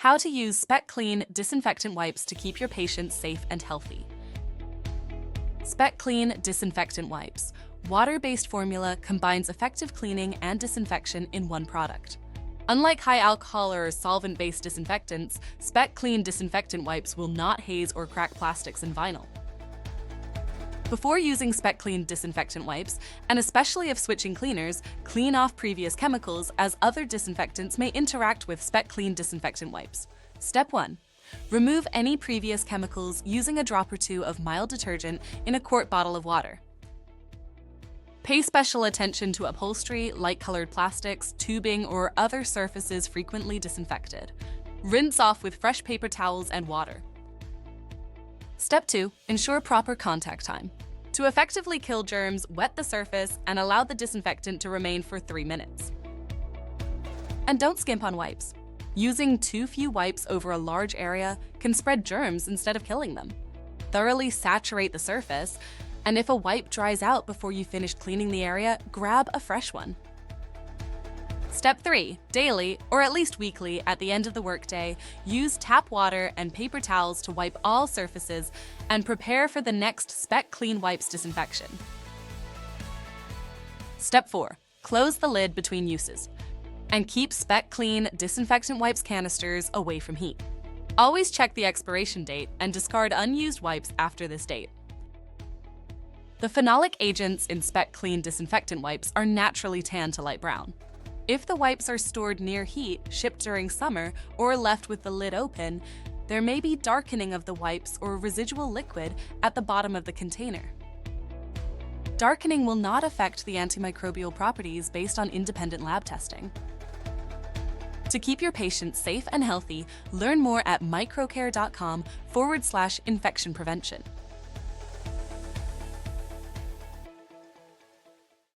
How to use Spec Clean disinfectant wipes to keep your patients safe and healthy. Spec Clean disinfectant wipes. Water-based formula combines effective cleaning and disinfection in one product. Unlike high alcohol or solvent-based disinfectants, Spec Clean disinfectant wipes will not haze or crack plastics and vinyl. Before using Spec Clean disinfectant wipes, and especially if switching cleaners, clean off previous chemicals as other disinfectants may interact with Spec Clean disinfectant wipes. Step 1. Remove any previous chemicals using a drop or two of mild detergent in a quart bottle of water. Pay special attention to upholstery, light-colored plastics, tubing, or other surfaces frequently disinfected. Rinse off with fresh paper towels and water. Step 2. Ensure proper contact time. To effectively kill germs, wet the surface and allow the disinfectant to remain for 3 minutes. And don't skimp on wipes. Using too few wipes over a large area can spread germs instead of killing them. Thoroughly saturate the surface, and if a wipe dries out before you finish cleaning the area, grab a fresh one. Step 3. Daily, or at least weekly, at the end of the workday, use tap water and paper towels to wipe all surfaces and prepare for the next Spec Clean wipes disinfection. Step 4. Close the lid between uses. And keep Spec Clean disinfectant wipes canisters away from heat. Always check the expiration date and discard unused wipes after this date. The phenolic agents in Spec Clean disinfectant wipes are naturally tanned to light brown. If the wipes are stored near heat, shipped during summer, or left with the lid open, there may be darkening of the wipes or residual liquid at the bottom of the container. Darkening will not affect the antimicrobial properties based on independent lab testing. To keep your patients safe and healthy, learn more at microcare.com/infection prevention.